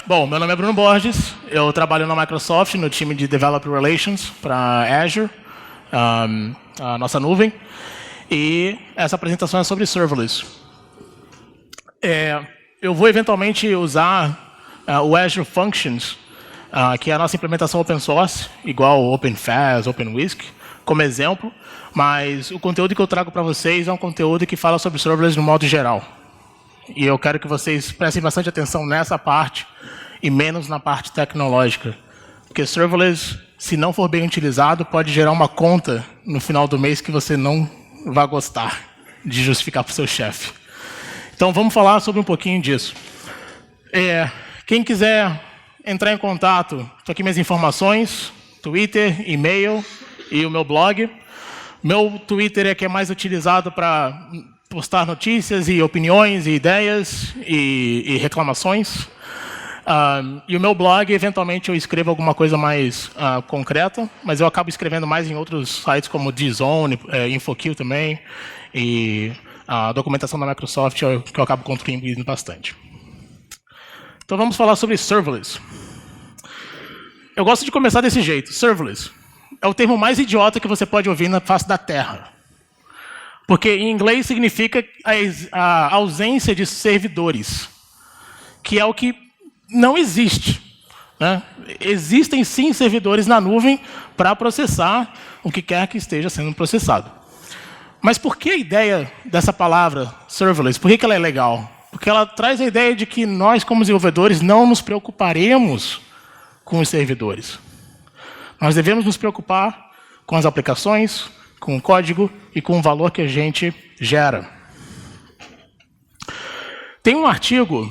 Bom, meu nome é Bruno Borges, eu trabalho na Microsoft no time de Developer Relations para Azure, a nossa nuvem, e essa apresentação é sobre serverless. Eu vou eventualmente usar o Azure Functions, que é a nossa implementação open source, igual o OpenFaaS, OpenWhisk, como exemplo, mas o conteúdo que eu trago para vocês é um conteúdo que fala sobre serverless no modo geral. E eu quero que vocês prestem bastante atenção nessa parte e menos na parte tecnológica. Porque serverless, se não for bem utilizado, pode gerar uma conta no final do mês que você não vai gostar de justificar para o seu chefe. Então, vamos falar sobre um pouquinho disso. Quem quiser entrar em contato, estou aqui minhas informações, Twitter, e-mail e o meu blog. Meu Twitter é que é mais utilizado para postar notícias e opiniões e ideias e reclamações. E o meu blog, eventualmente, eu escrevo alguma coisa mais concreta, mas eu acabo escrevendo mais em outros sites como DZone, InfoQ também, e a documentação da Microsoft que eu acabo contribuindo bastante. Então vamos falar sobre serverless. Eu gosto de começar desse jeito. Serverless é o termo mais idiota que você pode ouvir na face da Terra. Porque em inglês significa a ausência de servidores, que é o que não existe, né? Existem sim servidores na nuvem para processar o que quer que esteja sendo processado. Mas por que a ideia dessa palavra serverless? Por que ela é legal? Porque ela traz a ideia de que nós, como desenvolvedores, não nos preocuparemos com os servidores. Nós devemos nos preocupar com as aplicações, com o código e com o valor que a gente gera. Tem um artigo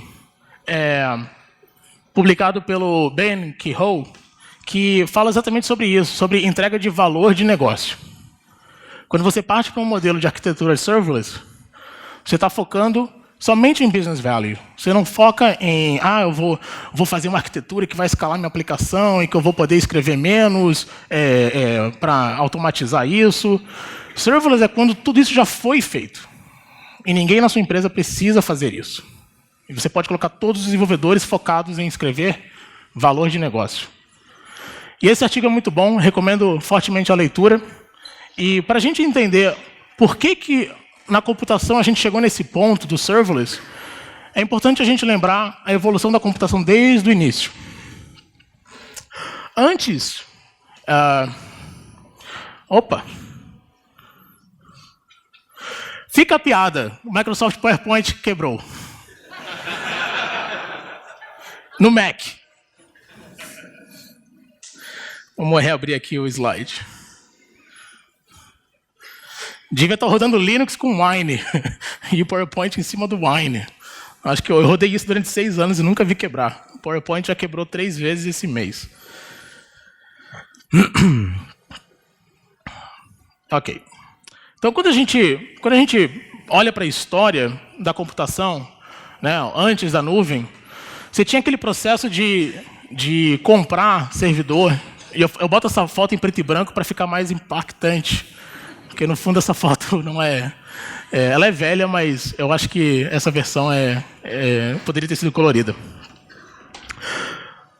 publicado pelo Ben Kehoe que fala exatamente sobre isso, sobre entrega de valor de negócio. Quando você parte para um modelo de arquitetura serverless, você está focando somente em business value. Você não foca em, eu vou fazer uma arquitetura que vai escalar minha aplicação e que eu vou poder escrever menos para automatizar isso. Serverless é quando tudo isso já foi feito. E ninguém na sua empresa precisa fazer isso. E você pode colocar todos os desenvolvedores focados em escrever valor de negócio. E esse artigo é muito bom, recomendo fortemente a leitura. E para a gente entender por que na computação a gente chegou nesse ponto do serverless, é importante a gente lembrar a evolução da computação desde o início. Antes... Fica a piada. O Microsoft PowerPoint quebrou. No Mac. Vamos reabrir aqui o slide. Devia estar rodando Linux com Wine. E o PowerPoint em cima do Wine. Acho que eu rodei isso durante 6 anos e nunca vi quebrar. O PowerPoint já quebrou 3 vezes esse mês. Ok. Então, quando a gente olha para a história da computação, né, antes da nuvem, você tinha aquele processo de comprar servidor. E eu boto essa foto em preto e branco para ficar mais impactante. Porque, no fundo, essa foto não é... ela é velha, mas eu acho que essa versão poderia ter sido colorida.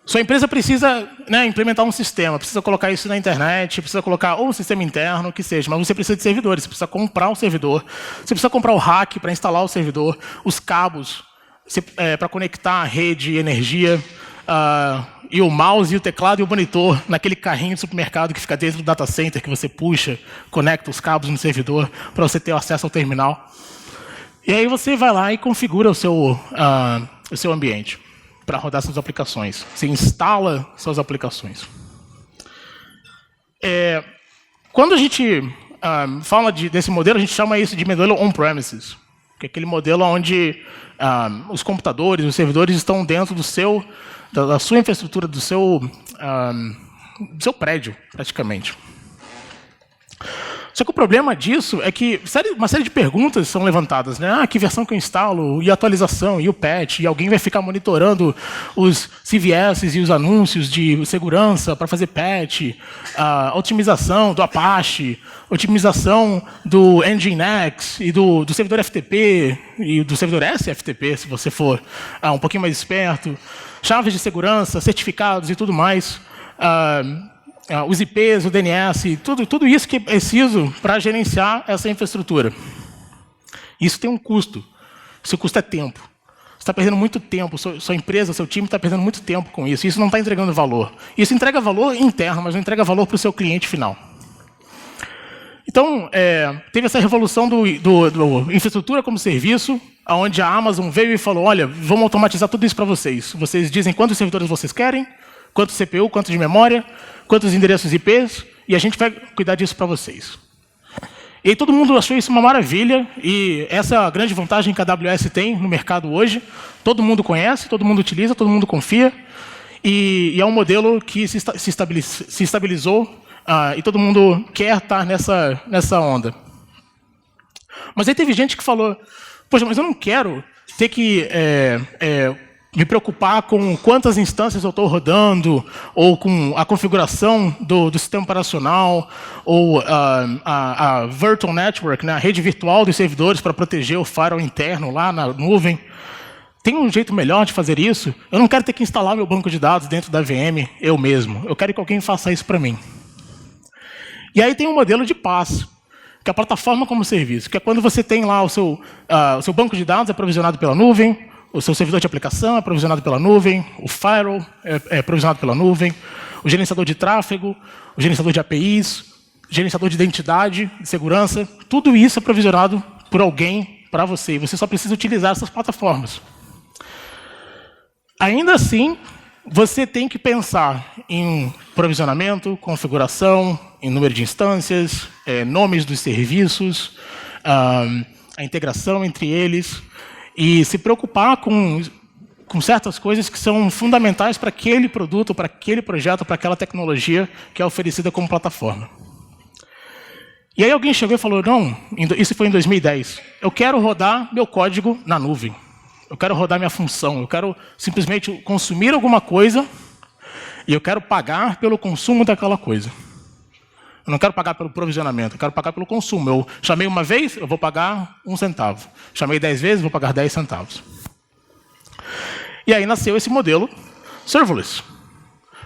Sua empresa precisa, né, implementar um sistema, precisa colocar isso na internet, precisa colocar ou um sistema interno, o que seja, mas você precisa de servidores, você precisa comprar o servidor, você precisa comprar o rack para instalar o servidor, os cabos para conectar a rede e energia, e o mouse, e o teclado e o monitor naquele carrinho de supermercado que fica dentro do data center, que você puxa, conecta os cabos no servidor para você ter acesso ao terminal. E aí você vai lá e configura o seu ambiente para rodar suas aplicações. Você instala suas aplicações. Quando a gente fala desse modelo, a gente chama isso de modelo on-premises, que é aquele modelo onde os computadores, os servidores estão dentro da sua infraestrutura, do seu prédio, praticamente. Só que o problema disso é que uma série de perguntas são levantadas, né? Ah, que versão que eu instalo, e a atualização, e o patch, e alguém vai ficar monitorando os CVS e os anúncios de segurança para fazer patch, a otimização do Apache, otimização do Nginx e do servidor FTP e do servidor SFTP, se você for um pouquinho mais esperto, chaves de segurança, certificados e tudo mais. Os IPs, o DNS, tudo isso que é preciso para gerenciar essa infraestrutura. Isso tem um custo. Esse custo é tempo. Você está perdendo muito tempo, sua empresa, seu time está perdendo muito tempo com isso. Isso não está entregando valor. Isso entrega valor interno, mas não entrega valor para o seu cliente final. Então, teve essa revolução do infraestrutura como serviço, onde a Amazon veio e falou, olha, vamos automatizar tudo isso para vocês. Vocês dizem quantos servidores vocês querem, quanto CPU, quanto de memória, quantos endereços IPs, e a gente vai cuidar disso para vocês. E aí todo mundo achou isso uma maravilha, e essa é a grande vantagem que a AWS tem no mercado hoje. Todo mundo conhece, todo mundo utiliza, todo mundo confia, e é um modelo que se estabilizou, e todo mundo quer estar nessa onda. Mas aí teve gente que falou, poxa, mas eu não quero ter que me preocupar com quantas instâncias eu estou rodando, ou com a configuração do sistema operacional, ou a Virtual Network, né, a rede virtual dos servidores para proteger o firewall interno lá na nuvem. Tem um jeito melhor de fazer isso? Eu não quero ter que instalar meu banco de dados dentro da VM eu mesmo. Eu quero que alguém faça isso para mim. E aí tem um modelo de PaaS, que é a plataforma como serviço, que é quando você tem lá o seu banco de dados é provisionado pela nuvem, o seu servidor de aplicação é provisionado pela nuvem, o firewall é provisionado pela nuvem, o gerenciador de tráfego, o gerenciador de APIs, o gerenciador de identidade, de segurança, tudo isso é provisionado por alguém para você, e você só precisa utilizar essas plataformas. Ainda assim, você tem que pensar em provisionamento, configuração, em número de instâncias, nomes dos serviços, a integração entre eles, e se preocupar com certas coisas que são fundamentais para aquele produto, para aquele projeto, para aquela tecnologia que é oferecida como plataforma. E aí alguém chegou e falou, não, isso foi em 2010, eu quero rodar meu código na nuvem. Eu quero rodar minha função, eu quero simplesmente consumir alguma coisa e eu quero pagar pelo consumo daquela coisa. Eu não quero pagar pelo provisionamento, eu quero pagar pelo consumo. Eu chamei uma vez, eu vou pagar 1 centavo. Chamei 10 vezes, vou pagar 10 centavos. E aí nasceu esse modelo serverless,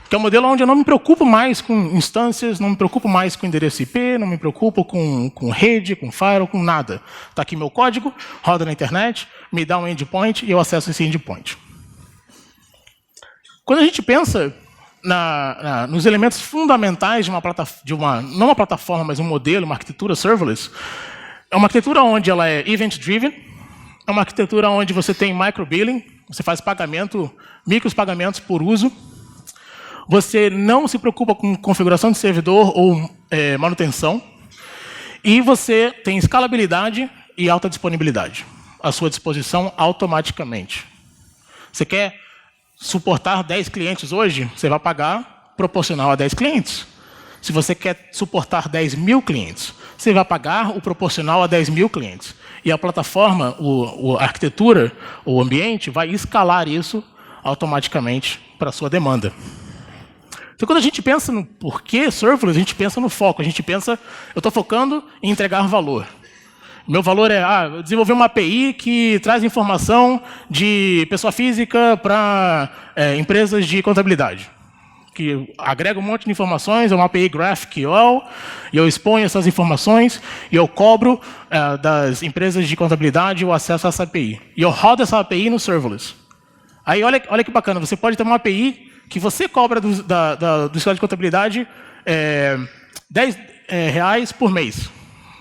que é um modelo onde eu não me preocupo mais com instâncias, não me preocupo mais com endereço IP, não me preocupo com rede, com firewall, com nada. Está aqui meu código, roda na internet, me dá um endpoint e eu acesso esse endpoint. Quando a gente pensa nos elementos fundamentais não uma plataforma, mas um modelo, uma arquitetura serverless, é uma arquitetura onde ela é event-driven, é uma arquitetura onde você tem microbilling, você faz micros pagamentos por uso, você não se preocupa com configuração de servidor ou manutenção, e você tem escalabilidade e alta disponibilidade à sua disposição automaticamente. Você quer suportar 10 clientes hoje, você vai pagar proporcional a 10 clientes. Se você quer suportar 10.000 clientes, você vai pagar o proporcional a 10.000 clientes. E a plataforma, a arquitetura, o ambiente, vai escalar isso automaticamente para a sua demanda. Então, quando a gente pensa no porquê serverless, a gente pensa no foco. A gente pensa, eu estou focando em entregar valor. Meu valor é desenvolver uma API que traz informação de pessoa física para empresas de contabilidade. Que agrega um monte de informações, é uma API GraphQL, e eu exponho essas informações, e eu cobro das empresas de contabilidade o acesso a essa API. E eu rodo essa API no serverless. Aí olha que bacana, você pode ter uma API que você cobra do escritório de contabilidade R$10 por mês,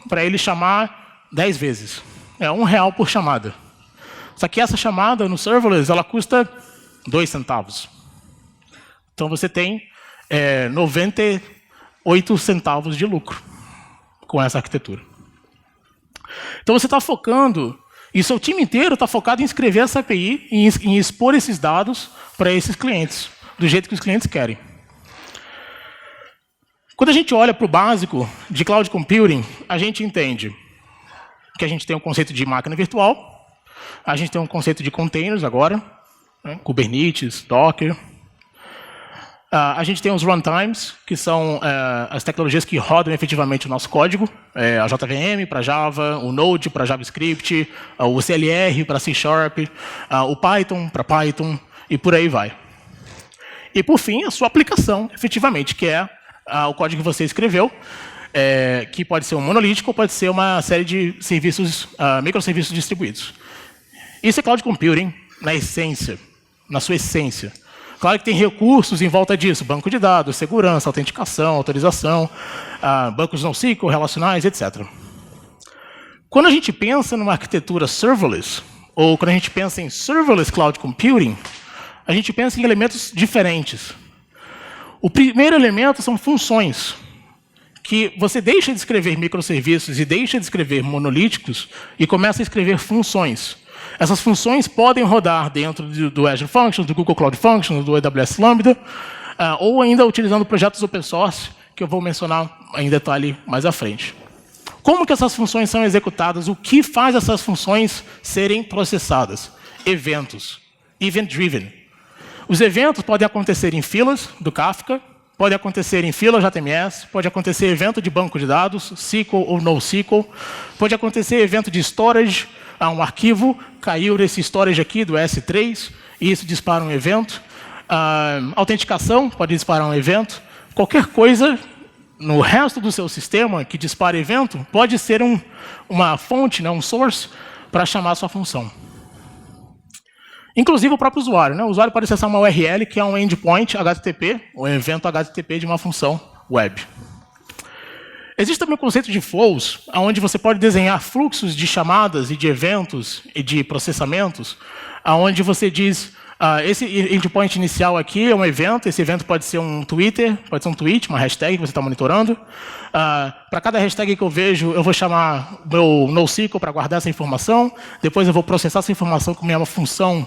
para ele chamar 10 vezes. É R$1 por chamada. Só que essa chamada no serverless, ela custa 2 centavos. Então você tem 98 centavos de lucro com essa arquitetura. Então você está focando, e seu time inteiro está focado em escrever essa API, em expor esses dados para esses clientes, do jeito que os clientes querem. Quando a gente olha para o básico de Cloud Computing, a gente entende que a gente tem um conceito de máquina virtual, a gente tem um conceito de containers agora, né, Kubernetes, Docker. A gente tem os runtimes, que são as tecnologias que rodam efetivamente o nosso código, a JVM para Java, o Node para JavaScript, o CLR para C#, o Python para Python, e por aí vai. E, por fim, a sua aplicação, efetivamente, que é o código que você escreveu, que pode ser um monolítico ou pode ser uma série de serviços, microserviços distribuídos. Isso é Cloud Computing na essência, na sua essência. Claro que tem recursos em volta disso, banco de dados, segurança, autenticação, autorização, bancos NoSQL, relacionais, etc. Quando a gente pensa numa arquitetura serverless, ou quando a gente pensa em serverless cloud computing, a gente pensa em elementos diferentes. O primeiro elemento são funções, que você deixa de escrever microserviços e deixa de escrever monolíticos e começa a escrever funções. Essas funções podem rodar dentro do Azure Functions, do Google Cloud Functions, do AWS Lambda, ou ainda utilizando projetos open source, que eu vou mencionar em detalhe mais à frente. Como que essas funções são executadas? O que faz essas funções serem processadas? Eventos. Event-driven. Os eventos podem acontecer em filas do Kafka, pode acontecer em fila JMS, pode acontecer evento de banco de dados, SQL ou NoSQL, pode acontecer evento de storage, um arquivo caiu desse storage aqui do S3 e isso dispara um evento. Autenticação pode disparar um evento. Qualquer coisa no resto do seu sistema que dispara evento pode ser uma fonte, né, um source, para chamar a sua função. Inclusive o próprio usuário. Né? O usuário pode acessar uma URL que é um endpoint HTTP, ou evento HTTP de uma função web. Existe também o conceito de flows, onde você pode desenhar fluxos de chamadas e de eventos e de processamentos, onde você diz, esse endpoint inicial aqui é um evento, esse evento pode ser um Twitter, pode ser um tweet, uma hashtag que você está monitorando. Para cada hashtag que eu vejo, eu vou chamar meu NoSQL para guardar essa informação, depois eu vou processar essa informação com uma função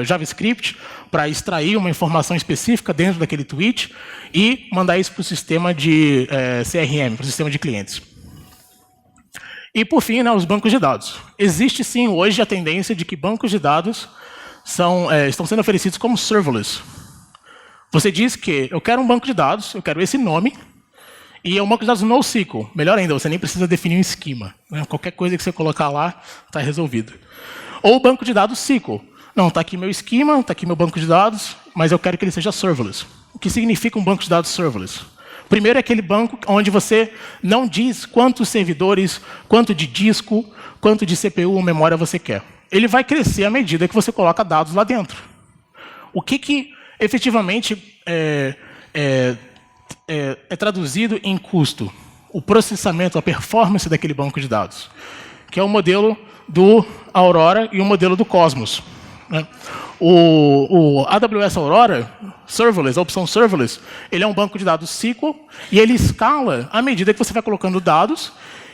JavaScript para extrair uma informação específica dentro daquele tweet e mandar isso para o sistema de CRM, para o sistema de clientes. E, por fim, né, os bancos de dados. Existe, sim, hoje a tendência de que bancos de dados estão sendo oferecidos como serverless. Você diz que eu quero um banco de dados, eu quero esse nome, e é um banco de dados NoSQL. Melhor ainda, você nem precisa definir um esquema. Né? Qualquer coisa que você colocar lá está resolvido. Ou banco de dados SQL. Não, está aqui meu esquema, está aqui meu banco de dados, mas eu quero que ele seja serverless. O que significa um banco de dados serverless? Primeiro é aquele banco onde você não diz quantos servidores, quanto de disco, quanto de CPU ou memória você quer. Ele vai crescer à medida que você coloca dados lá dentro. O que efetivamente é traduzido em custo? O processamento, a performance daquele banco de dados, que é o modelo do Aurora e o modelo do Cosmos. Né? O AWS Aurora, serverless, a opção serverless, ele é um banco de dados SQL e ele escala à medida que você vai colocando dados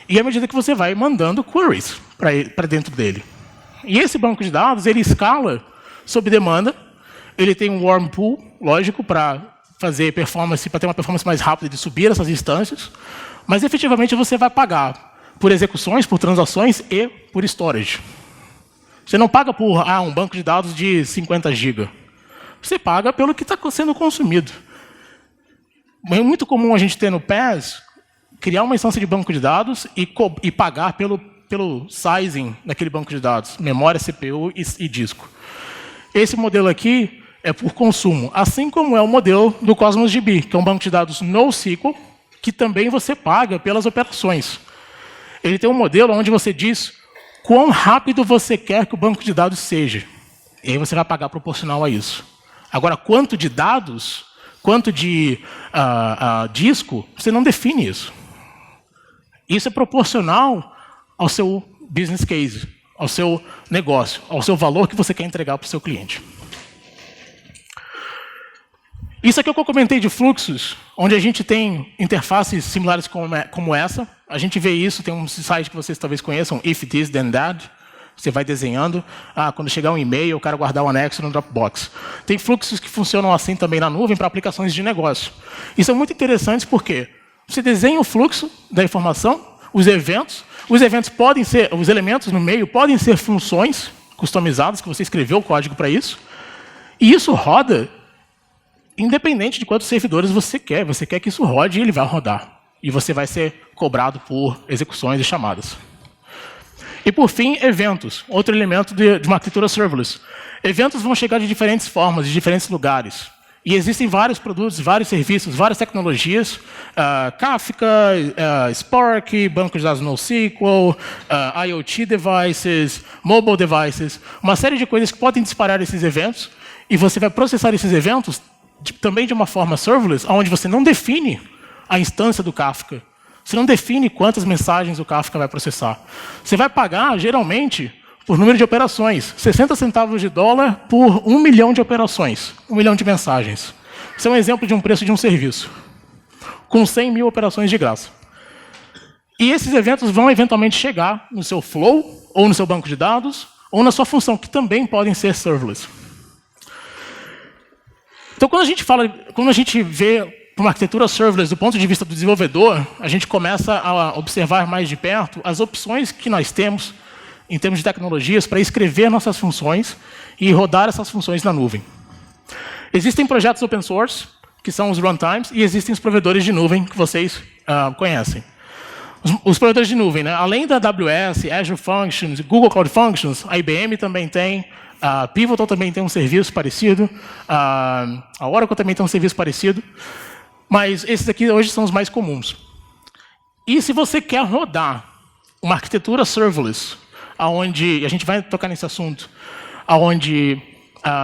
e à medida que você vai mandando queries para dentro dele. E esse banco de dados, ele escala sob demanda, ele tem um warm pool, lógico, para fazer performance, para ter uma performance mais rápida de subir essas instâncias, mas efetivamente você vai pagar por execuções, por transações e por storage. Você não paga por um banco de dados de 50 GB. Você paga pelo que está sendo consumido. É muito comum a gente ter no PaaS, criar uma instância de banco de dados e pagar pelo sizing daquele banco de dados, memória, CPU e disco. Esse modelo aqui é por consumo, assim como é o modelo do Cosmos DB, que é um banco de dados NoSQL, que também você paga pelas operações. Ele tem um modelo onde você diz quão rápido você quer que o banco de dados seja. E aí você vai pagar proporcional a isso. Agora, quanto de dados, quanto de disco, você não define isso. Isso é proporcional ao seu business case, ao seu negócio, ao seu valor que você quer entregar para o seu cliente. Isso aqui é o que eu comentei de fluxos, onde a gente tem interfaces similares como essa. A gente vê isso, tem um site que vocês talvez conheçam, If This Then That. Você vai desenhando. Quando chegar um e-mail, eu quero guardar o anexo no Dropbox. Tem fluxos que funcionam assim também na nuvem para aplicações de negócio. E são muito interessantes porque você desenha o fluxo da informação, os eventos podem ser, os elementos no meio podem ser funções customizadas, que você escreveu o código para isso, e isso roda independente de quantos servidores você quer que isso rode e ele vai rodar. E você vai ser cobrado por execuções e chamadas. E, por fim, eventos. Outro elemento de uma arquitetura serverless. Eventos vão chegar de diferentes formas, de diferentes lugares. E existem vários produtos, vários serviços, várias tecnologias. Kafka, Spark, banco de dados NoSQL, IoT devices, mobile devices. Uma série de coisas que podem disparar esses eventos. E você vai processar esses eventos também de uma forma serverless, onde você não define a instância do Kafka. Você não define quantas mensagens o Kafka vai processar. Você vai pagar, geralmente, por número de operações. 60 centavos de dólar por 1 milhão de operações. 1 milhão de mensagens. Isso é um exemplo de um preço de um serviço. Com 100 mil operações de graça. E esses eventos vão, eventualmente, chegar no seu flow, ou no seu banco de dados, ou na sua função, que também podem ser serverless. Então, quando a gente vê uma arquitetura serverless do ponto de vista do desenvolvedor, a gente começa a observar mais de perto as opções que nós temos em termos de tecnologias para escrever nossas funções e rodar essas funções na nuvem. Existem projetos open source, que são os runtimes, e existem os provedores de nuvem que vocês conhecem. Os provedores de nuvem, né? Além da AWS, Azure Functions, Google Cloud Functions, a IBM também tem, a Pivotal também tem um serviço parecido, a Oracle também tem um serviço parecido, mas esses aqui hoje são os mais comuns. E se você quer rodar uma arquitetura serverless, e a gente vai tocar nesse assunto, onde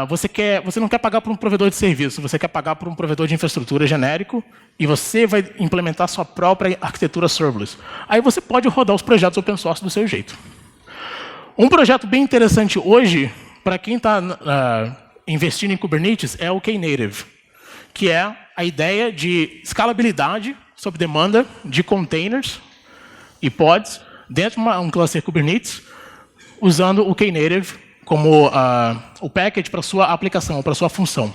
você não quer pagar por um provedor de serviço, você quer pagar por um provedor de infraestrutura genérico, e você vai implementar sua própria arquitetura serverless. Aí você pode rodar os projetos open source do seu jeito. Um projeto bem interessante hoje, para quem está investindo em Kubernetes, é o Knative, que é a ideia de escalabilidade sob demanda de containers e pods dentro de um cluster Kubernetes, usando o Knative como o package para sua aplicação, para sua função.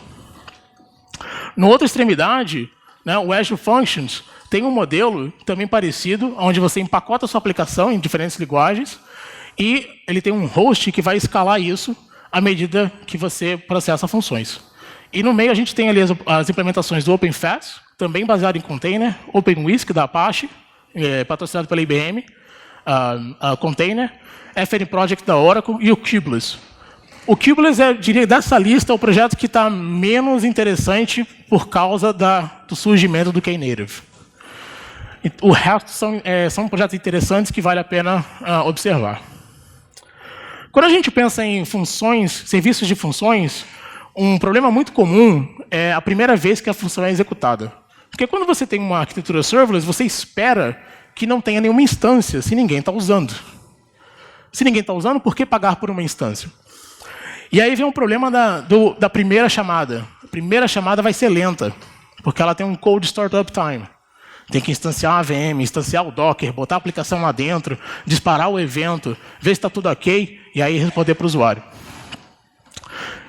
Na outra extremidade, né, o Azure Functions tem um modelo também parecido, onde você empacota a sua aplicação em diferentes linguagens e ele tem um host que vai escalar isso à medida que você processa funções. E no meio a gente tem ali as implementações do OpenFaaS, também baseado em container, OpenWhisk da Apache, patrocinado pela IBM, Container, FN Project da Oracle e o Kubeless. O Kubeless, eu diria, dessa lista, é o projeto que está menos interessante por causa do surgimento do Knative. O resto são projetos interessantes que vale a pena observar. Quando a gente pensa em funções, serviços de funções, um problema muito comum é a primeira vez que a função é executada. Porque quando você tem uma arquitetura serverless, você espera que não tenha nenhuma instância se ninguém está usando. Se ninguém está usando, por que pagar por uma instância? E aí vem um problema da primeira chamada. A primeira chamada vai ser lenta, porque ela tem um cold startup time. Tem que instanciar a VM, instanciar o Docker, botar a aplicação lá dentro, disparar o evento, ver se está tudo ok, e aí responder para o usuário.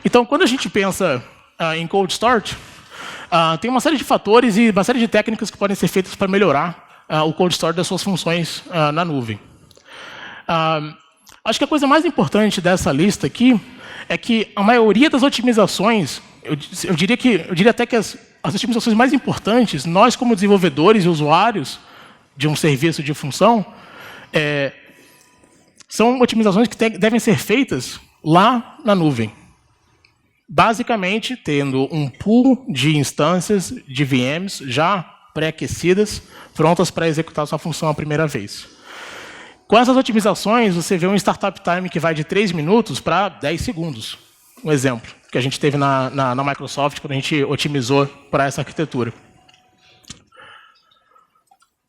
Então, quando a gente pensa em cold start, tem uma série de fatores e uma série de técnicas que podem ser feitas para melhorar o cold start das suas funções na nuvem. Acho que a coisa mais importante dessa lista aqui é que a maioria das otimizações, eu diria até que as otimizações mais importantes, nós como desenvolvedores e usuários de um serviço de função, são otimizações que devem ser feitas lá na nuvem. Basicamente, tendo um pool de instâncias de VMs já pré-aquecidas, prontas para executar sua função a primeira vez. Com essas otimizações, você vê um startup time que vai de 3 minutos para 10 segundos. Um exemplo que a gente teve na Microsoft quando a gente otimizou para essa arquitetura.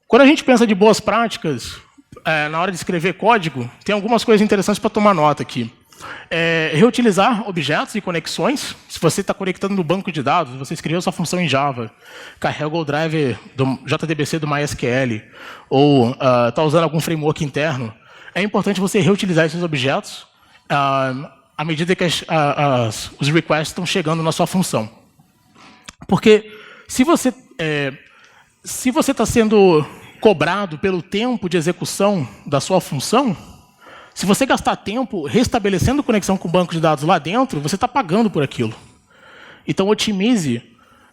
Quando a gente pensa de boas práticas, na hora de escrever código, tem algumas coisas interessantes para tomar nota aqui. Reutilizar objetos e conexões. Se você está conectando no banco de dados, você escreveu sua função em Java, carrega o driver do JDBC do MySQL, ou está usando algum framework interno, é importante você reutilizar esses objetos à medida que os requests estão chegando na sua função. Porque se você se você está sendo cobrado pelo tempo de execução da sua função, se você gastar tempo restabelecendo conexão com o banco de dados lá dentro, você está pagando por aquilo. Então, otimize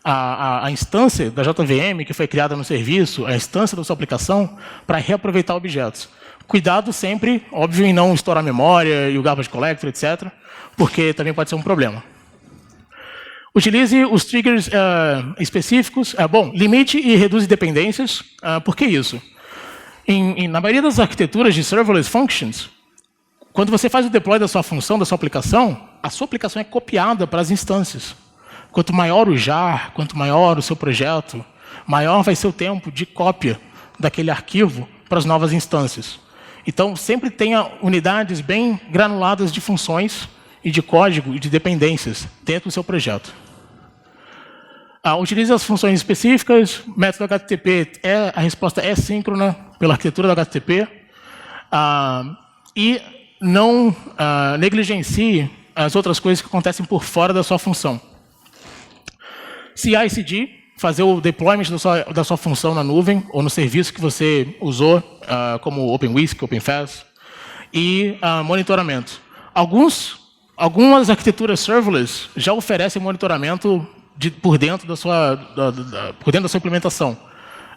a instância da JVM que foi criada no serviço, a instância da sua aplicação, para reaproveitar objetos. Cuidado sempre, óbvio, em não estourar a memória e o garbage collector, etc., porque também pode ser um problema. Utilize os triggers específicos. Bom, limite e reduz dependências. Por que isso? Na maioria das arquiteturas de serverless functions, quando você faz o deploy da sua função, da sua aplicação, a sua aplicação é copiada para as instâncias. Quanto maior o jar, quanto maior o seu projeto, maior vai ser o tempo de cópia daquele arquivo para as novas instâncias. Então, sempre tenha unidades bem granuladas de funções e de código e de dependências dentro do seu projeto. Utilize as funções específicas. Método HTTP, a resposta é síncrona pela arquitetura do HTTP. E não negligencie as outras coisas que acontecem por fora da sua função. CI/CD, fazer o deployment da sua função na nuvem ou no serviço que você usou, como OpenWhisk, OpenFast, e monitoramento. Algumas arquiteturas serverless já oferecem monitoramento por dentro da sua implementação,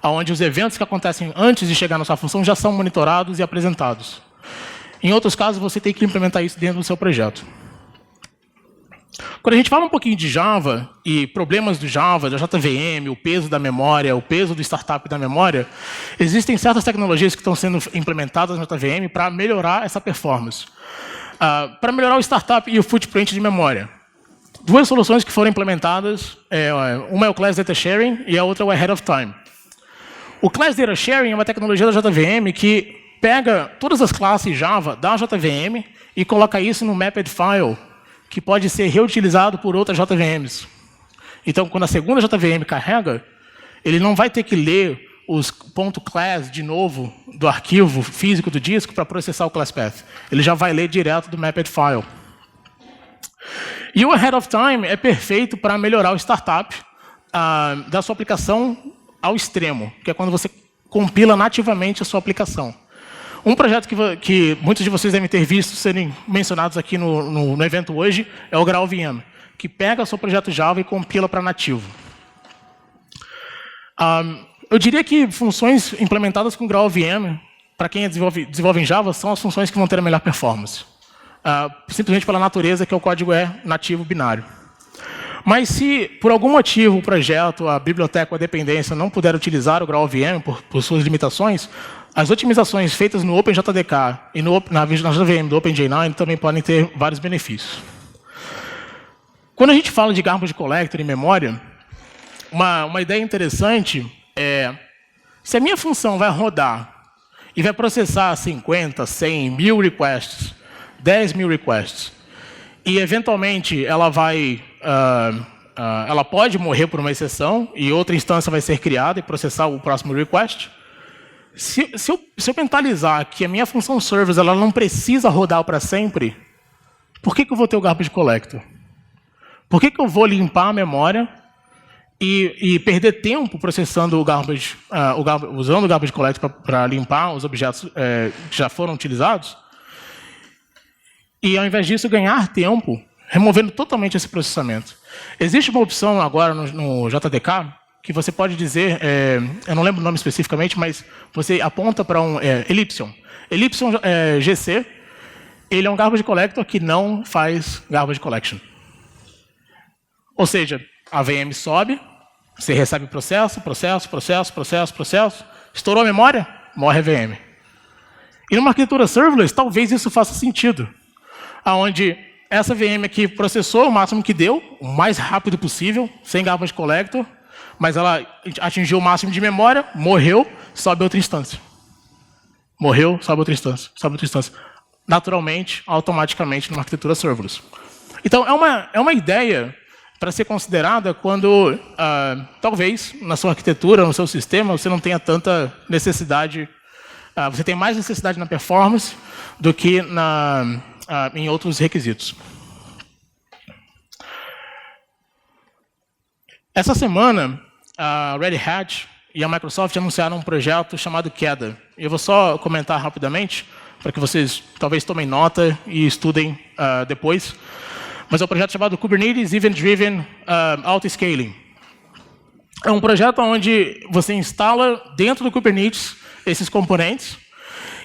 onde os eventos que acontecem antes de chegar na sua função já são monitorados e apresentados. Em outros casos, você tem que implementar isso dentro do seu projeto. Quando a gente fala um pouquinho de Java e problemas do Java, da JVM, o peso da memória, o peso do startup da memória, existem certas tecnologias que estão sendo implementadas na JVM para melhorar essa performance. Para melhorar o startup e o footprint de memória. Duas soluções que foram implementadas, uma é o Class Data Sharing e a outra é o Ahead of Time. O Class Data Sharing é uma tecnologia da JVM que pega todas as classes Java da JVM e coloca isso no mapped file, que pode ser reutilizado por outras JVMs. Então, quando a segunda JVM carrega, ele não vai ter que ler os .class de novo do arquivo físico do disco para processar o class path. Ele já vai ler direto do mapped file. E o Ahead of Time é perfeito para melhorar o startup da sua aplicação ao extremo, que é quando você compila nativamente a sua aplicação. Um projeto que muitos de vocês devem ter visto serem mencionados aqui no evento hoje é o GraalVM, que pega o seu projeto Java e compila para nativo. Eu diria que funções implementadas com GraalVM, para quem desenvolve em Java, são as funções que vão ter a melhor performance. Simplesmente pela natureza que o código é nativo binário. Mas se, por algum motivo, o projeto, a biblioteca ou a dependência não puder utilizar o GraalVM por suas limitações, as otimizações feitas no OpenJDK e na JVM do OpenJ9 também podem ter vários benefícios. Quando a gente fala de garbage collector em memória, uma ideia interessante é, se a minha função vai rodar e vai processar 50, 100, 1000 requests, 10.000 requests, e eventualmente ela pode morrer por uma exceção e outra instância vai ser criada e processar o próximo request. Se eu mentalizar que a minha função service ela não precisa rodar para sempre, por que eu vou ter o garbage collector? Por que eu vou limpar a memória e perder tempo processando usando o garbage collector para limpar os objetos que já foram utilizados? E, ao invés disso, ganhar tempo removendo totalmente esse processamento. Existe uma opção agora no JDK que você pode dizer, eu não lembro o nome especificamente, mas você aponta para um Ellipsion. Ellipsion GC, ele é um garbage collector que não faz garbage collection. Ou seja, a VM sobe, você recebe processo, estourou a memória, morre a VM. E numa arquitetura serverless, talvez isso faça sentido. Onde essa VM aqui processou o máximo que deu, o mais rápido possível, sem garbage collector, mas ela atingiu o máximo de memória, morreu, sobe outra instância. Morreu, sobe outra instância, sobe outra instância. Naturalmente, automaticamente, numa arquitetura serverless. Então, é uma ideia para ser considerada quando, talvez, na sua arquitetura, no seu sistema, você não tenha tanta necessidade, você tem mais necessidade na performance do que em outros requisitos. Essa semana, a Red Hat e a Microsoft anunciaram um projeto chamado Queda. Eu vou só comentar rapidamente, para que vocês talvez tomem nota e estudem depois. Mas é um projeto chamado Kubernetes Event Driven Auto-Scaling. É um projeto onde você instala dentro do Kubernetes esses componentes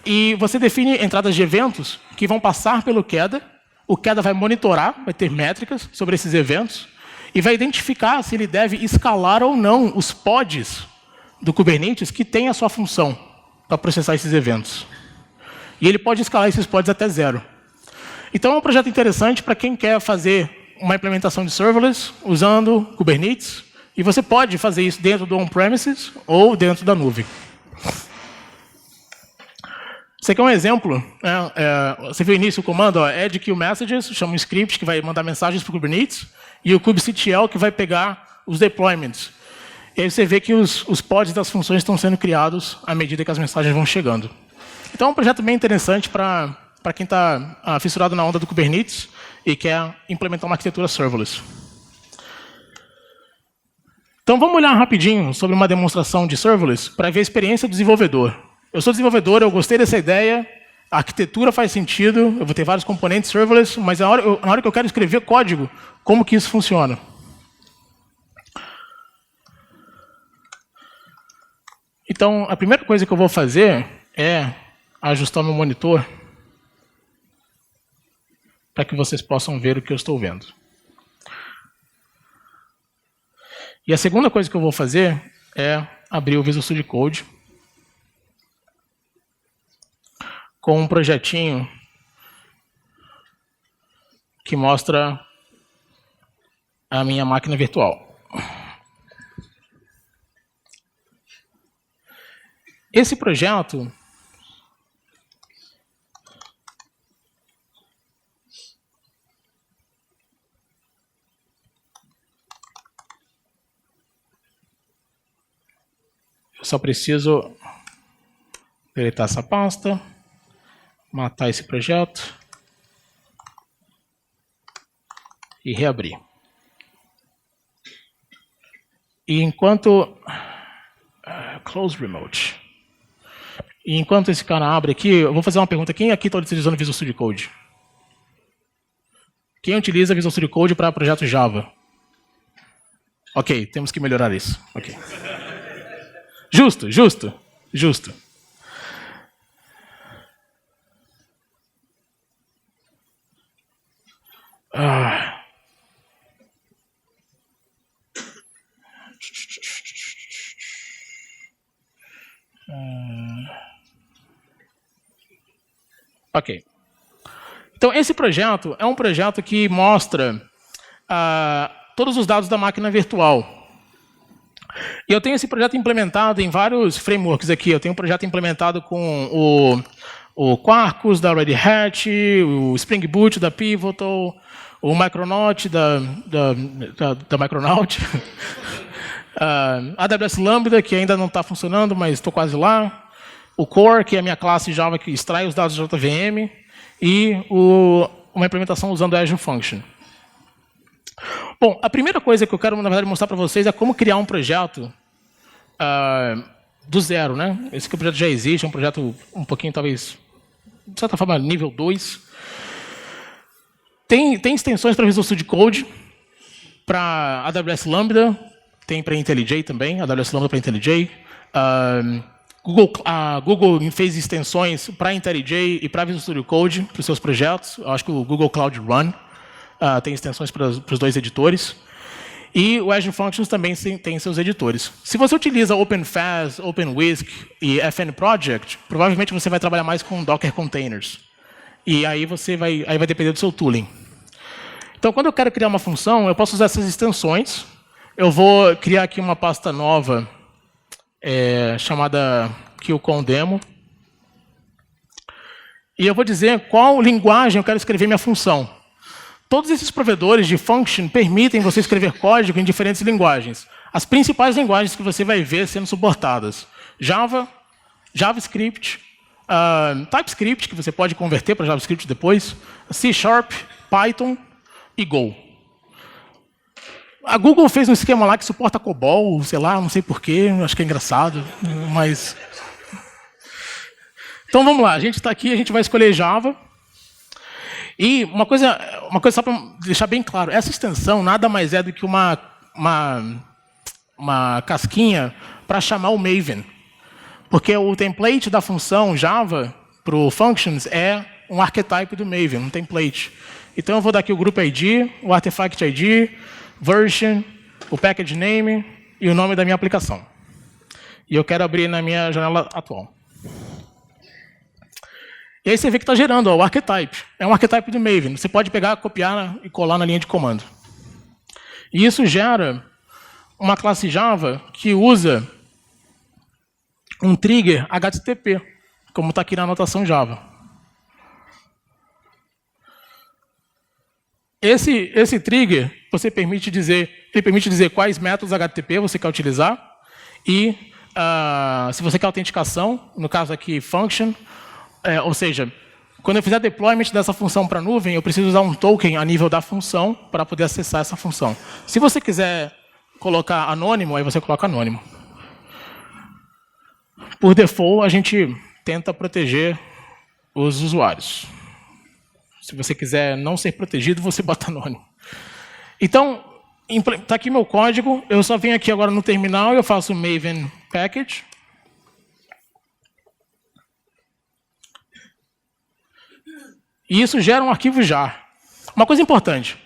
e você define entradas de eventos que vão passar pelo Queda. O Queda vai monitorar, vai ter métricas sobre esses eventos e vai identificar se ele deve escalar ou não os pods do Kubernetes que tem a sua função para processar esses eventos. E ele pode escalar esses pods até 0. Então é um projeto interessante para quem quer fazer uma implementação de serverless usando Kubernetes. E você pode fazer isso dentro do on-premises ou dentro da nuvem. Esse aqui é um exemplo. Você viu o início do comando, add queue messages, chama um script que vai mandar mensagens para o Kubernetes, e o kubectl que vai pegar os deployments. E aí você vê que os pods das funções estão sendo criados à medida que as mensagens vão chegando. Então é um projeto bem interessante para quem está fissurado na onda do Kubernetes e quer implementar uma arquitetura serverless. Então vamos olhar rapidinho sobre uma demonstração de serverless para ver a experiência do desenvolvedor. Eu sou desenvolvedor, eu gostei dessa ideia, a arquitetura faz sentido, eu vou ter vários componentes serverless, mas na hora que eu quero escrever código, como que isso funciona? Então, a primeira coisa que eu vou fazer é ajustar meu monitor para que vocês possam ver o que eu estou vendo. E a segunda coisa que eu vou fazer é abrir o Visual Studio Code com um projetinho que mostra a minha máquina virtual. Esse projeto eu só preciso deletar essa pasta, matar esse projeto e reabrir. E enquanto close remote. E enquanto esse cara abre aqui, eu vou fazer uma pergunta. Quem aqui está utilizando Visual Studio Code? Quem utiliza Visual Studio Code para projeto Java? Ok, temos que melhorar isso. Ok. Justo, justo, justo. Ok. Então, esse projeto é um projeto que mostra todos os dados da máquina virtual. E eu tenho esse projeto implementado em vários frameworks aqui. Eu tenho um projeto implementado com o Quarkus, da Red Hat, o Spring Boot, da Pivotal, o Micronaut, da Micronaut, a AWS Lambda, que ainda não está funcionando, mas estou quase lá, o Core, que é a minha classe Java que extrai os dados de JVM, e uma implementação usando Azure Function. Bom, a primeira coisa que eu quero, na verdade, mostrar para vocês é como criar um projeto do zero, né? Esse projeto já existe, é um projeto um pouquinho, talvez, de certa forma, nível 2. Tem extensões para Visual Studio Code, para AWS Lambda, tem para IntelliJ também, AWS Lambda para IntelliJ. A Google fez extensões para IntelliJ e para Visual Studio Code para os seus projetos. Eu acho que o Google Cloud Run tem extensões para os dois editores. E o Azure Functions também tem seus editores. Se você utiliza OpenFaaS, OpenWhisk e FN Project, provavelmente você vai trabalhar mais com Docker Containers. E aí vai depender do seu tooling. Então, quando eu quero criar uma função, eu posso usar essas extensões. Eu vou criar aqui uma pasta nova chamada QConDemo. E eu vou dizer qual linguagem eu quero escrever minha função. Todos esses provedores de function permitem você escrever código em diferentes linguagens. As principais linguagens que você vai ver sendo suportadas: Java, JavaScript, TypeScript, que você pode converter para JavaScript depois, C#, Python e Go. A Google fez um esquema lá que suporta COBOL, sei lá, não sei porquê, acho que é engraçado, mas... Então vamos lá, a gente está aqui, a gente vai escolher Java. E uma coisa só para deixar bem claro, essa extensão nada mais é do que uma casquinha para chamar o Maven. Porque o template da função Java para o Functions é um archetype do Maven, um template. Então eu vou dar aqui o Group ID, o Artifact ID, Version, o Package Name e o nome da minha aplicação. E eu quero abrir na minha janela atual. E aí você vê que está gerando ó, o archetype. É um archetype do Maven. Você pode pegar, copiar e colar na linha de comando. E isso gera uma classe Java que usa um trigger HTTP, como está aqui na anotação Java. Esse trigger, ele permite dizer quais métodos HTTP você quer utilizar e se você quer autenticação, no caso aqui function, ou seja, quando eu fizer deployment dessa função para a nuvem, eu preciso usar um token a nível da função para poder acessar essa função. Se você quiser colocar anônimo, aí você coloca anônimo. Por default, a gente tenta proteger os usuários. Se você quiser não ser protegido, você bota anônimo. Então, está aqui meu código. Eu só venho aqui agora no terminal e eu faço Maven Package. E isso gera um arquivo jar. Uma coisa importante.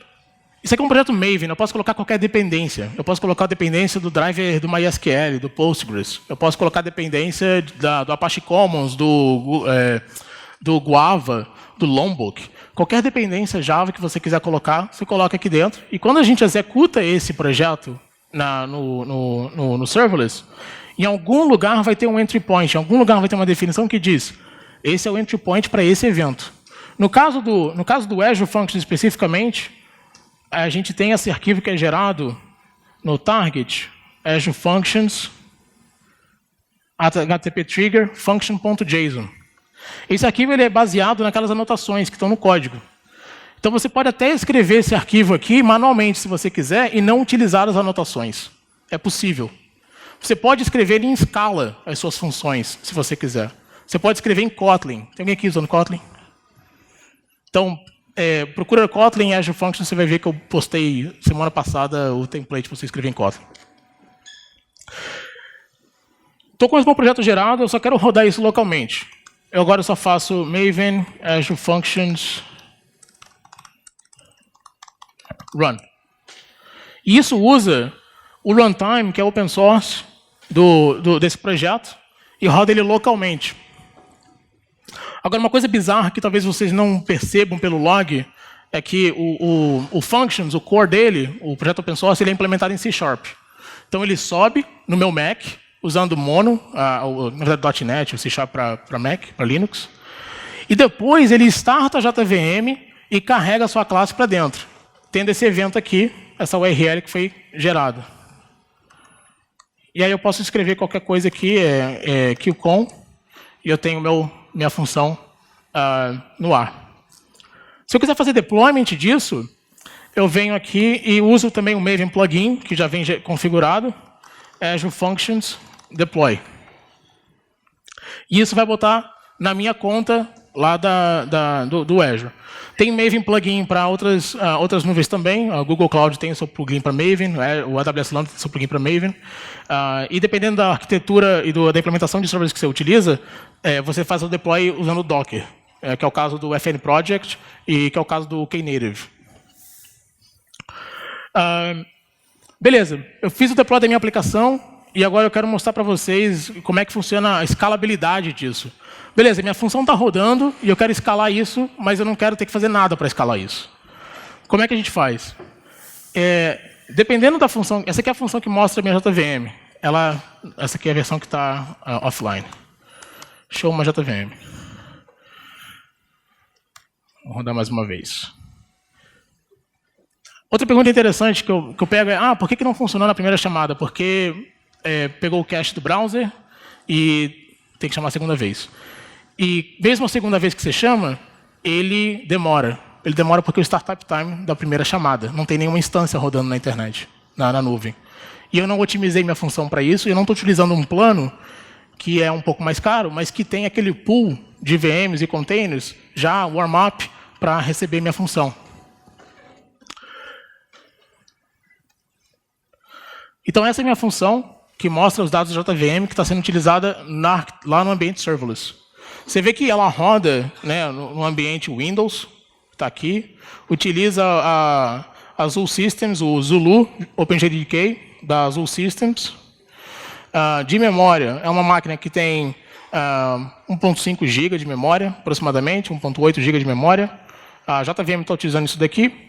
Isso aqui é um projeto Maven, eu posso colocar qualquer dependência. Eu posso colocar a dependência do driver do MySQL, do Postgres. Eu posso colocar a dependência do Apache Commons, do Guava, do Lombok. Qualquer dependência Java que você quiser colocar, você coloca aqui dentro. E quando a gente executa esse projeto no serverless, em algum lugar vai ter um entry point, em algum lugar vai ter uma definição que diz esse é o entry point para esse evento. No caso do Azure Functions especificamente, a gente tem esse arquivo que é gerado no target, Azure Functions, HTTP trigger, function.json. Esse arquivo ele é baseado naquelas anotações que estão no código. Então você pode até escrever esse arquivo aqui manualmente, se você quiser, e não utilizar as anotações. É possível. Você pode escrever em Scala as suas funções, se você quiser. Você pode escrever em Kotlin. Tem alguém aqui usando Kotlin? Então, procura Kotlin e Azure Functions, você vai ver que eu postei semana passada o template para você escrever em Kotlin. Estou com esse meu projeto gerado, eu só quero rodar isso localmente. Eu agora só faço Maven, Azure Functions, run. E isso usa o runtime, que é open source, desse projeto, e roda ele localmente. Agora, uma coisa bizarra que talvez vocês não percebam pelo log é que o Functions, o core dele, o projeto open source, ele é implementado em C#. Então, ele sobe no meu Mac, usando Mono, na verdade .NET, o C# para Mac, para Linux. E depois ele starta a JVM e carrega a sua classe para dentro, tendo esse evento aqui, essa URL que foi gerada. E aí eu posso escrever qualquer coisa aqui, qcon, e eu tenho minha função no ar. Se eu quiser fazer deployment disso, eu venho aqui e uso também o Maven plugin, que já vem configurado, Azure Functions Deploy. E isso vai botar na minha conta lá do Azure. Tem Maven plugin para outras nuvens também. A Google Cloud tem o seu plugin para Maven, o AWS Lambda tem o seu plugin para Maven. E dependendo da arquitetura e da implementação de servers que você utiliza, você faz o deploy usando o Docker, que é o caso do FN Project e que é o caso do Knative. Beleza, eu fiz o deploy da minha aplicação e agora eu quero mostrar para vocês como é que funciona a escalabilidade disso. Beleza, minha função está rodando e eu quero escalar isso, mas eu não quero ter que fazer nada para escalar isso. Como é que a gente faz? Dependendo da função, essa aqui é a função que mostra a minha JVM. Essa aqui é a versão que está offline. Show uma JVM. Vou rodar mais uma vez. Outra pergunta interessante que eu pego é, por que não funcionou na primeira chamada? Porque pegou o cache do browser e tem que chamar a segunda vez. E mesmo a segunda vez que você chama, ele demora. Ele demora porque o startup time da primeira chamada. Não tem nenhuma instância rodando na internet. na nuvem. E eu não otimizei minha função para isso, e eu não estou utilizando um plano que é um pouco mais caro, mas que tem aquele pool de VMs e containers já warm-up para receber minha função. Então, essa é a minha função, que mostra os dados da JVM que está sendo utilizada lá no ambiente serverless. Você vê que ela roda, né, no ambiente Windows, está aqui, utiliza a Azul Systems, o Zulu OpenJDK da Azul Systems. De memória, é uma máquina que tem 1.5 GB de memória, aproximadamente, 1.8 GB de memória. A JVM está utilizando isso daqui.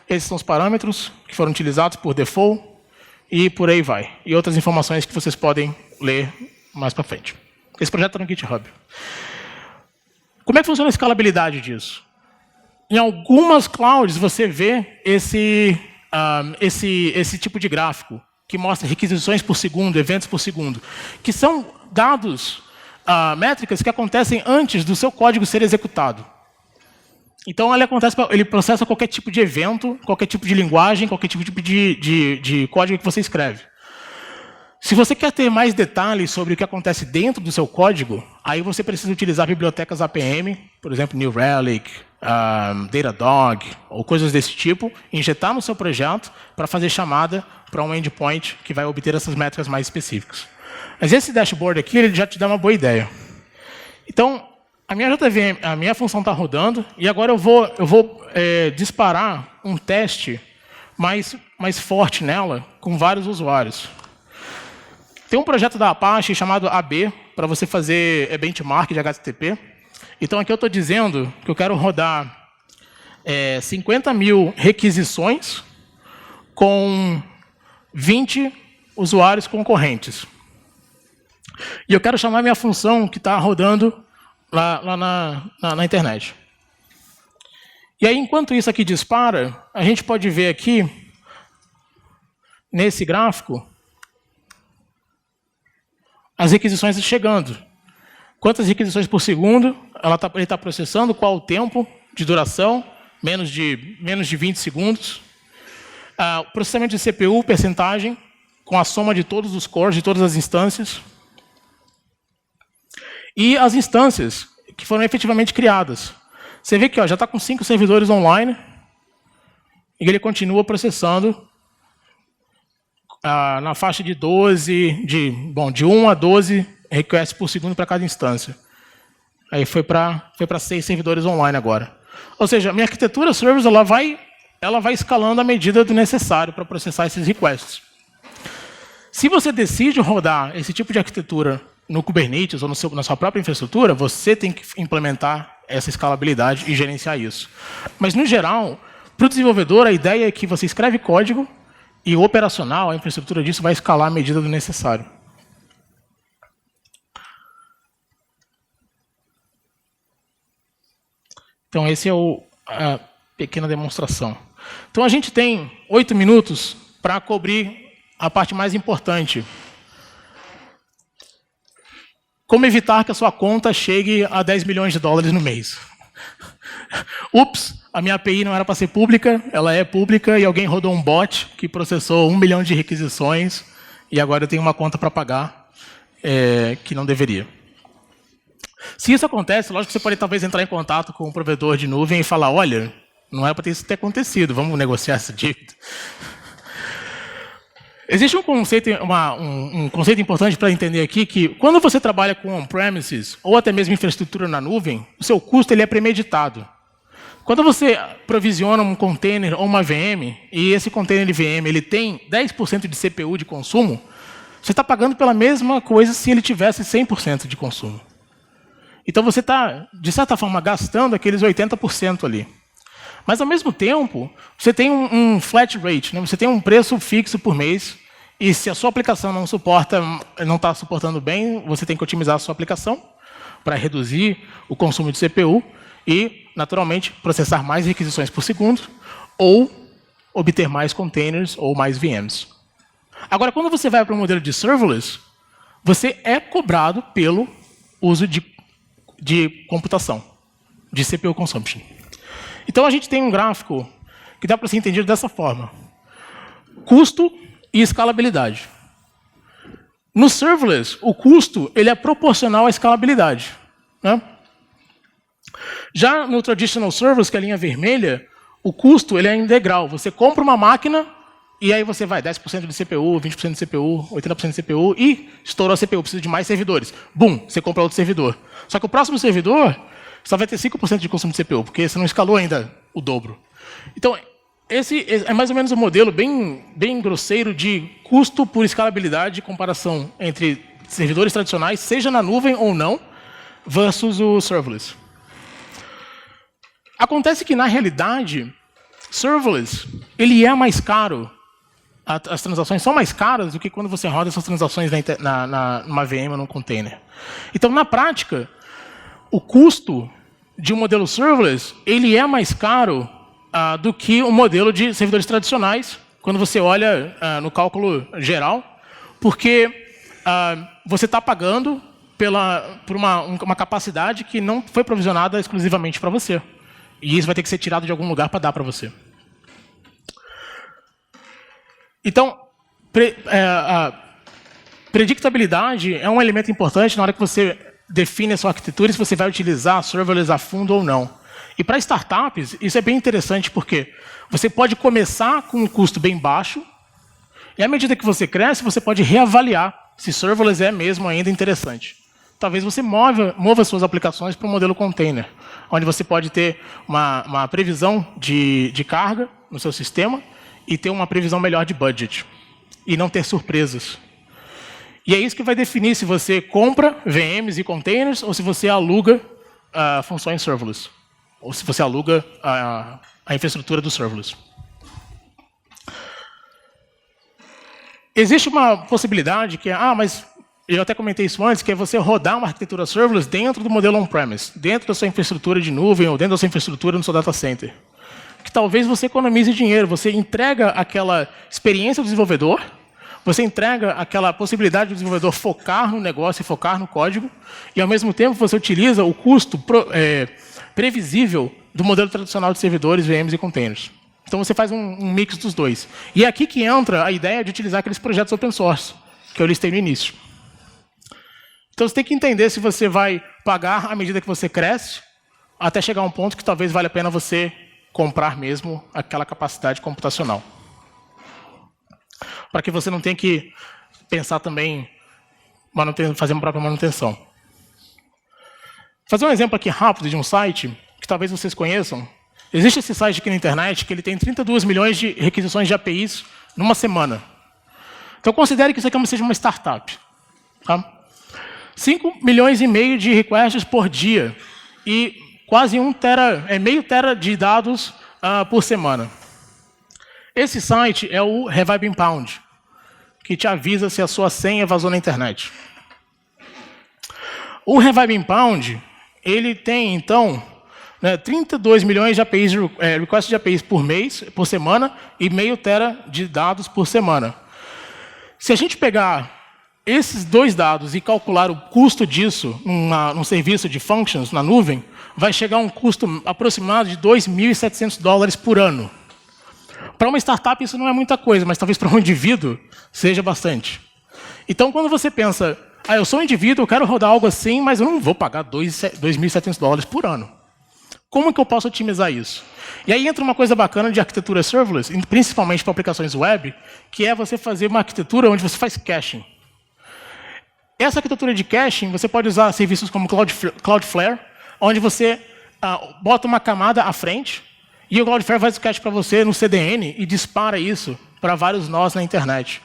Esses são os parâmetros que foram utilizados por default, e por aí vai. E outras informações que vocês podem ler mais para frente. Esse projeto está no GitHub. Como é que funciona a escalabilidade disso? Em algumas clouds você vê esse tipo de gráfico, que mostra requisições por segundo, eventos por segundo, que são dados, métricas que acontecem antes do seu código ser executado. Então, ele processa qualquer tipo de evento, qualquer tipo de linguagem, qualquer tipo de código que você escreve. Se você quer ter mais detalhes sobre o que acontece dentro do seu código, aí você precisa utilizar bibliotecas APM, por exemplo, New Relic, Datadog, ou coisas desse tipo, injetar no seu projeto para fazer chamada para um endpoint que vai obter essas métricas mais específicas. Mas esse dashboard aqui ele já te dá uma boa ideia. Então, a minha JVM, a minha função está rodando, e agora eu vou disparar um teste mais forte nela, com vários usuários. Tem um projeto da Apache chamado AB, para você fazer benchmark de HTTP. Então, aqui eu estou dizendo que eu quero rodar 50 mil requisições com 20 usuários concorrentes. E eu quero chamar minha função que está rodando lá na internet. E aí, enquanto isso aqui dispara, a gente pode ver aqui, nesse gráfico, as requisições chegando. Quantas requisições por segundo ele está processando, qual o tempo de duração, menos de 20 segundos. O processamento de CPU, percentagem, com a soma de todos os cores, de todas as instâncias. E as instâncias que foram efetivamente criadas. Você vê que já está com 5 servidores online, e ele continua processando na faixa de 1 a 12 requests por segundo para cada instância. Aí foi para 6 servidores online agora. Ou seja, a minha arquitetura serverless ela vai escalando à medida do necessário para processar esses requests. Se você decide rodar esse tipo de arquitetura no Kubernetes ou na sua própria infraestrutura, você tem que implementar essa escalabilidade e gerenciar isso. Mas, no geral, para o desenvolvedor, a ideia é que você escreve código e o operacional, a infraestrutura disso, vai escalar à medida do necessário. Então, esse é a pequena demonstração. Então, a gente tem 8 minutos para cobrir a parte mais importante. Como evitar que a sua conta chegue a 10 milhões de dólares no mês? Ups, a minha API não era para ser pública, ela é pública, e alguém rodou um bot que processou 1 milhão de requisições, e agora eu tenho uma conta para pagar que não deveria. Se isso acontece, lógico que você pode talvez entrar em contato com um provedor de nuvem e falar, olha, não é para isso ter acontecido, vamos negociar essa dívida. Existe um conceito importante para entender aqui, que quando você trabalha com on-premises, ou até mesmo infraestrutura na nuvem, o seu custo ele é premeditado. Quando você provisiona um container ou uma VM, e esse container de VM ele tem 10% de CPU de consumo, você está pagando pela mesma coisa se ele tivesse 100% de consumo. Então você está, de certa forma, gastando aqueles 80% ali. Mas, ao mesmo tempo, você tem um flat rate, né? Você tem um preço fixo por mês, e se a sua aplicação não está suportando bem, você tem que otimizar a sua aplicação para reduzir o consumo de CPU e, naturalmente, processar mais requisições por segundo ou obter mais containers ou mais VMs. Agora, quando você vai para o modelo de serverless, você é cobrado pelo uso de computação, de CPU consumption. Então, a gente tem um gráfico que dá para ser entendido dessa forma. custo e escalabilidade. No serverless, o custo ele é proporcional à escalabilidade, né? Já no traditional serverless, que é a linha vermelha, o custo ele é integral. Você compra uma máquina e aí você vai 10% de CPU, 20% de CPU, 80% de CPU e estourou a CPU, precisa de mais servidores. Bum, você compra outro servidor. Só que o próximo servidor só vai ter 5% de consumo de CPU, porque você não escalou ainda o dobro. Então, esse é mais ou menos um modelo bem grosseiro de custo por escalabilidade, comparação entre servidores tradicionais, seja na nuvem ou não, versus o serverless. Acontece que, na realidade, serverless ele é mais caro. As transações são mais caras do que quando você roda essas transações numa VM ou num container. Então, na prática, o custo de um modelo serverless ele é mais caro do que um modelo de servidores tradicionais, quando você olha no cálculo geral, porque você está pagando por uma capacidade que não foi provisionada exclusivamente para você. E isso vai ter que ser tirado de algum lugar para dar para você. Então, predictabilidade é um elemento importante na hora que você define a sua arquitetura, se você vai utilizar serverless a fundo ou não. E para startups, isso é bem interessante porque você pode começar com um custo bem baixo e à medida que você cresce, você pode reavaliar se serverless é mesmo ainda interessante. Talvez você mova suas aplicações para um modelo container, onde você pode ter uma previsão de carga no seu sistema e ter uma previsão melhor de budget, e não ter surpresas. E é isso que vai definir se você compra VMs e containers ou se você aluga funções serverless, ou se você aluga a infraestrutura do serverless. Existe uma possibilidade que mas eu até comentei isso antes, que é você rodar uma arquitetura serverless dentro do modelo on-premise, dentro da sua infraestrutura de nuvem ou dentro da sua infraestrutura no seu data center. Que talvez você economize dinheiro, você entrega aquela experiência do desenvolvedor, você entrega aquela possibilidade do desenvolvedor focar no negócio e focar no código, e ao mesmo tempo você utiliza o custo previsível do modelo tradicional de servidores, VMs e containers. Então você faz um mix dos dois. E é aqui que entra a ideia de utilizar aqueles projetos open source, que eu listei no início. Então você tem que entender se você vai pagar à medida que você cresce, até chegar a um ponto que talvez valha a pena você comprar mesmo aquela capacidade computacional. Para que você não tenha que pensar também em fazer uma própria manutenção. Vou fazer um exemplo aqui rápido de um site que talvez vocês conheçam. Existe esse site aqui na internet que ele tem 32 milhões de requisições de APIs numa semana. Então considere que isso aqui seja uma startup. Tá? 5 milhões e meio de requests por dia e quase meio tera de dados por semana. Esse site é o Revive Impound, que te avisa se a sua senha vazou na internet. O Revive Impound, ele tem, então, 32 milhões de APIs, requests de APIs por mês, por semana, e meio tera de dados por semana. Se a gente pegar esses dois dados e calcular o custo disso num serviço de functions na nuvem, vai chegar a um custo aproximado de $2.700 por ano. Para uma startup isso não é muita coisa, mas talvez para um indivíduo seja bastante. Então, quando você pensa, eu sou um indivíduo, eu quero rodar algo assim, mas eu não vou pagar $2.700 por ano. Como que eu posso otimizar isso? E aí entra uma coisa bacana de arquitetura serverless, principalmente para aplicações web, que é você fazer uma arquitetura onde você faz caching. Essa arquitetura de caching, você pode usar serviços como Cloudflare, onde você bota uma camada à frente, e o Cloudflare faz o cache para você no CDN e dispara isso para vários nós na internet.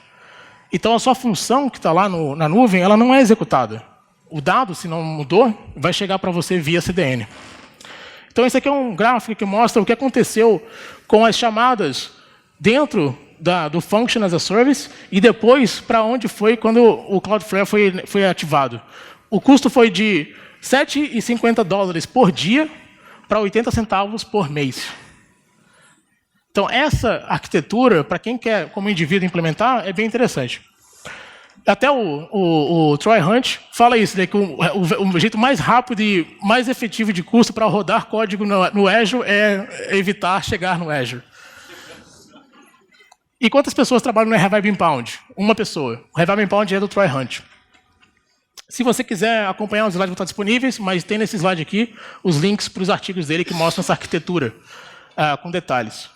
Então, a sua função que está lá na nuvem, ela não é executada. O dado, se não mudou, vai chegar para você via CDN. Então, esse aqui é um gráfico que mostra o que aconteceu com as chamadas dentro do Function as a Service e depois para onde foi quando o Cloudflare foi ativado. O custo foi de $7,50 por dia para 80 centavos por mês. Então, essa arquitetura, para quem quer, como indivíduo, implementar, é bem interessante. Até o Troy Hunt fala isso, né, que o jeito mais rápido e mais efetivo de custo para rodar código no Azure é evitar chegar no Azure. E quantas pessoas trabalham no Revive Impound? Uma pessoa. O Revive Impound é do Troy Hunt. Se você quiser acompanhar, os slides vão estar disponíveis, mas tem nesse slide aqui os links para os artigos dele que mostram essa arquitetura com detalhes.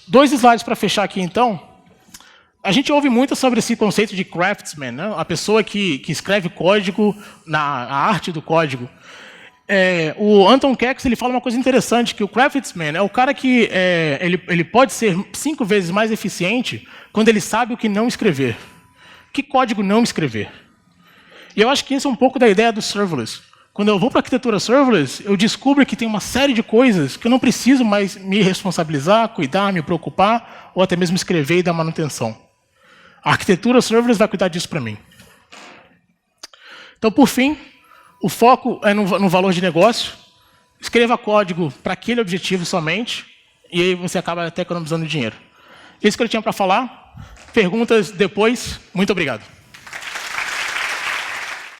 2 slides para fechar aqui, então. A gente ouve muito sobre esse conceito de craftsman, né? A pessoa que escreve código, a arte do código. O Anton Kex ele fala uma coisa interessante, que o craftsman é o cara que ele pode ser 5 vezes mais eficiente quando ele sabe o que não escrever. Que código não escrever? E eu acho que isso é um pouco da ideia do serverless. Quando eu vou para a arquitetura serverless, eu descubro que tem uma série de coisas que eu não preciso mais me responsabilizar, cuidar, me preocupar, ou até mesmo escrever e dar manutenção. A arquitetura serverless vai cuidar disso para mim. Então, por fim, o foco é no valor de negócio. Escreva código para aquele objetivo somente, e aí você acaba até economizando dinheiro. Isso que eu tinha para falar. Perguntas depois. Muito obrigado.